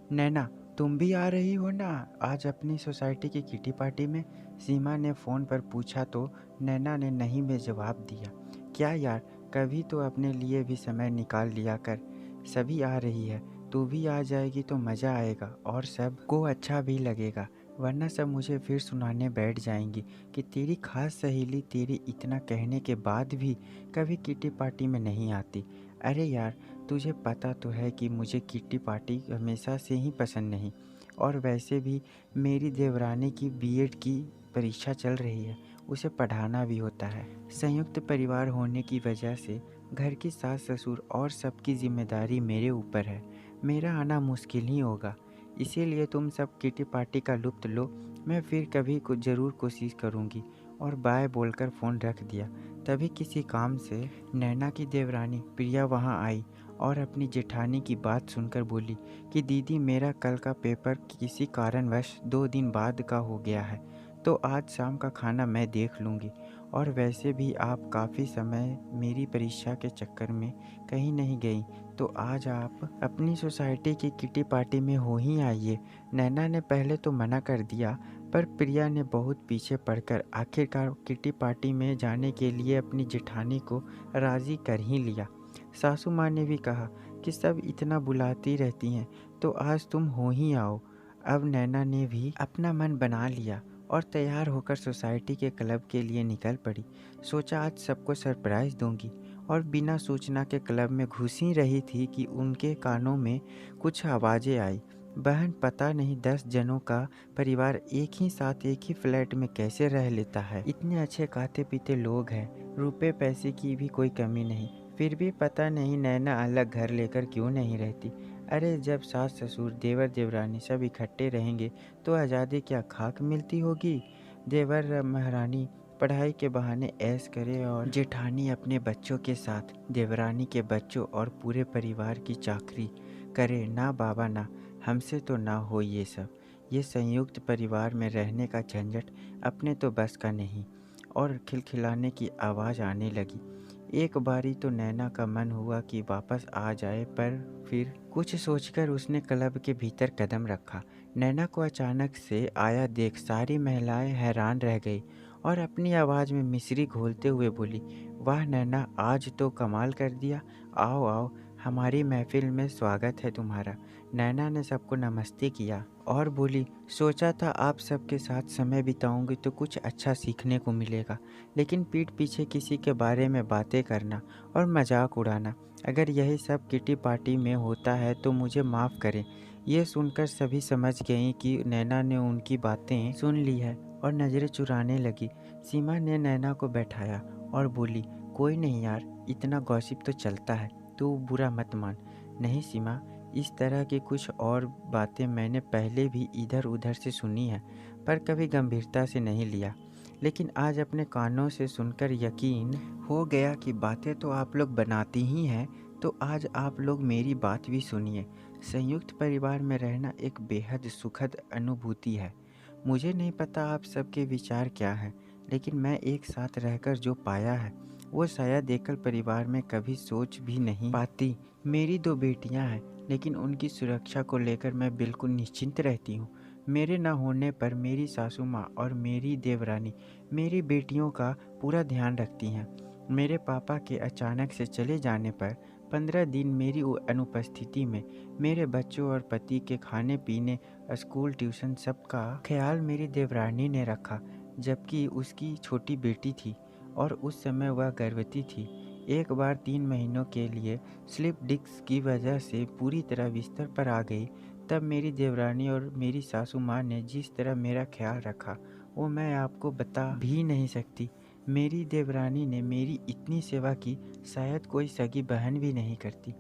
नैना, तुम भी आ रही हो ना आज अपनी सोसाइटी की किटी पार्टी में? सीमा ने फ़ोन पर पूछा तो नैना ने नहीं में जवाब दिया। क्या यार, कभी तो अपने लिए भी समय निकाल लिया कर। सभी आ रही है, तू भी आ जाएगी तो मज़ा आएगा और सबको अच्छा भी लगेगा। वरना सब मुझे फिर सुनाने बैठ जाएंगी कि तेरी खास सहेली तेरी इतना कहने के बाद भी कभी किटी पार्टी में नहीं आती। अरे यार, तुझे पता तो है कि मुझे किट्टी पार्टी हमेशा से ही पसंद नहीं, और वैसे भी मेरी देवरानी की बीएड की परीक्षा चल रही है, उसे पढ़ाना भी होता है। संयुक्त परिवार होने की वजह से घर की सास ससुर और सबकी जिम्मेदारी मेरे ऊपर है। मेरा आना मुश्किल ही होगा, इसीलिए तुम सब किटी पार्टी का लुत्फ़ लो। मैं फिर कभी को ज़रूर कोशिश करूँगी। और बाय बोलकर फ़ोन रख दिया। तभी किसी काम से नैना की देवरानी प्रिया वहाँ आई और अपनी जेठानी की बात सुनकर बोली कि दीदी, मेरा कल का पेपर किसी कारणवश 2 दिन बाद का हो गया है, तो आज शाम का खाना मैं देख लूँगी। और वैसे भी आप काफ़ी समय मेरी परीक्षा के चक्कर में कहीं नहीं गई, तो आज आप अपनी सोसाइटी की किटी पार्टी में हो ही आइए। नैना ने पहले तो मना कर दिया, पर प्रिया ने बहुत पीछे पड़कर आखिरकार किटी पार्टी में जाने के लिए अपनी जेठानी को राज़ी कर ही लिया। सासू माँ ने भी कहा कि सब इतना बुलाती रहती हैं, तो आज तुम हो ही आओ। अब नैना ने भी अपना मन बना लिया और तैयार होकर सोसाइटी के क्लब के लिए निकल पड़ी। सोचा आज सबको सरप्राइज़ दूंगी, और बिना सूचना के क्लब में घुस ही रही थी कि उनके कानों में कुछ आवाज़ें आई। बहन, पता नहीं 10 जनों का परिवार एक ही साथ एक ही फ्लैट में कैसे रह लेता है। इतने अच्छे खाते पीते लोग हैं, रुपए पैसे की भी कोई कमी नहीं, फिर भी पता नहीं नैना अलग घर लेकर क्यों नहीं रहती। अरे, जब सास ससुर देवर देवरानी सब इकट्ठे रहेंगे तो आज़ादी क्या खाक मिलती होगी। देवर महारानी पढ़ाई के बहाने ऐश करे और जेठानी अपने बच्चों के साथ देवरानी के बच्चों और पूरे परिवार की चाकरी करे। ना बाबा ना, हमसे तो ना हो ये सब। ये संयुक्त परिवार में रहने का झंझट अपने तो बस का नहीं। और खिलखिलाने की आवाज़ आने लगी। एक बारी तो नैना का मन हुआ कि वापस आ जाए, पर फिर कुछ सोचकर उसने क्लब के भीतर कदम रखा। नैना को अचानक से आया देख सारी महिलाएं हैरान रह गई और अपनी आवाज़ में मिश्री घोलते हुए बोली, वाह नैना, आज तो कमाल कर दिया। आओ आओ, हमारी महफिल में स्वागत है तुम्हारा। नैना ने सबको नमस्ते किया और बोली, सोचा था आप सबके साथ समय बिताऊंगी तो कुछ अच्छा सीखने को मिलेगा, लेकिन पीठ पीछे किसी के बारे में बातें करना और मजाक उड़ाना, अगर यही सब किटी पार्टी में होता है तो मुझे माफ़ करें। ये सुनकर सभी समझ गईं कि नैना ने उनकी बातें सुन ली है और नज़रें चुराने लगी। सीमा ने नैना को बैठाया और बोली, कोई नहीं यार, इतना गॉसिप तो चलता है, तू बुरा मत मान। नहीं सीमा, इस तरह की कुछ और बातें मैंने पहले भी इधर उधर से सुनी है, पर कभी गंभीरता से नहीं लिया। लेकिन आज अपने कानों से सुनकर यकीन हो गया कि बातें तो आप लोग बनाती ही हैं, तो आज आप लोग मेरी बात भी सुनिए। संयुक्त परिवार में रहना एक बेहद सुखद अनुभूति है। मुझे नहीं पता आप सबके विचार क्या हैं, लेकिन मैं एक साथ रहकर जो पाया है वो शायद एकल परिवार में कभी सोच भी नहीं पाती। मेरी 2 बेटियां हैं, लेकिन उनकी सुरक्षा को लेकर मैं बिल्कुल निश्चिंत रहती हूँ। मेरे न होने पर मेरी सासू माँ और मेरी देवरानी मेरी बेटियों का पूरा ध्यान रखती हैं। मेरे पापा के अचानक से चले जाने पर 15 दिन मेरी अनुपस्थिति में मेरे बच्चों और पति के खाने पीने, स्कूल, ट्यूशन सबका ख्याल मेरी देवरानी ने रखा, जबकि उसकी छोटी बेटी थी और उस समय वह गर्भवती थी। एक बार 3 महीनों के लिए स्लिप डिस्क की वजह से पूरी तरह बिस्तर पर आ गई, तब मेरी देवरानी और मेरी सासू माँ ने जिस तरह मेरा ख्याल रखा वो मैं आपको बता भी नहीं सकती। मेरी देवरानी ने मेरी इतनी सेवा की, शायद कोई सगी बहन भी नहीं करती।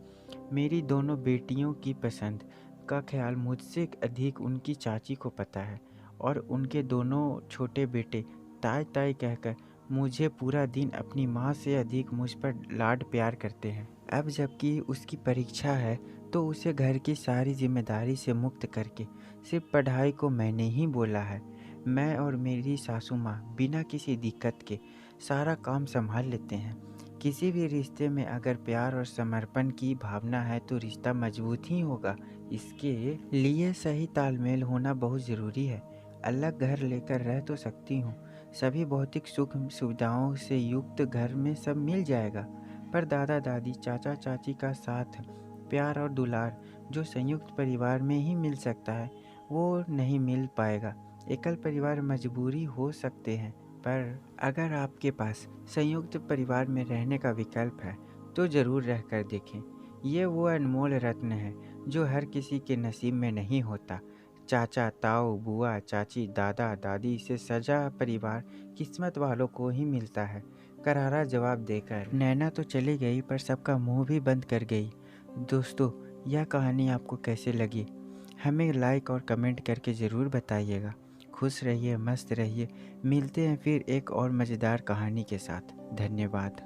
मेरी दोनों बेटियों की पसंद का ख्याल मुझसे अधिक उनकी चाची को पता है, और उनके दोनों छोटे बेटे ताई ताई कहकर मुझे पूरा दिन अपनी माँ से अधिक मुझ पर लाड प्यार करते हैं। अब जबकि उसकी परीक्षा है तो उसे घर की सारी जिम्मेदारी से मुक्त करके सिर्फ पढ़ाई को मैंने ही बोला है। मैं और मेरी सासू माँ बिना किसी दिक्कत के सारा काम संभाल लेते हैं। किसी भी रिश्ते में अगर प्यार और समर्पण की भावना है तो रिश्ता मजबूत ही होगा, इसके लिए सही तालमेल होना बहुत ज़रूरी है। अलग घर लेकर रह तो सकती हूँ, सभी भौतिक सुख सुविधाओं से युक्त घर में सब मिल जाएगा, पर दादा दादी चाचा चाची का साथ, प्यार और दुलार जो संयुक्त परिवार में ही मिल सकता है, वो नहीं मिल पाएगा। एकल परिवार मजबूरी हो सकते हैं, पर अगर आपके पास संयुक्त परिवार में रहने का विकल्प है तो ज़रूर रह कर देखें। ये वो अनमोल रत्न है जो हर किसी के नसीब में नहीं होता। चाचा ताऊ बुआ चाची दादा दादी से सजा परिवार किस्मत वालों को ही मिलता है। करारा जवाब देकर नैना तो चली गई, पर सबका मुंह भी बंद कर गई। दोस्तों, यह कहानी आपको कैसे लगी हमें लाइक और कमेंट करके ज़रूर बताइएगा। खुश रहिए, मस्त रहिए। मिलते हैं फिर एक और मज़ेदार कहानी के साथ। धन्यवाद।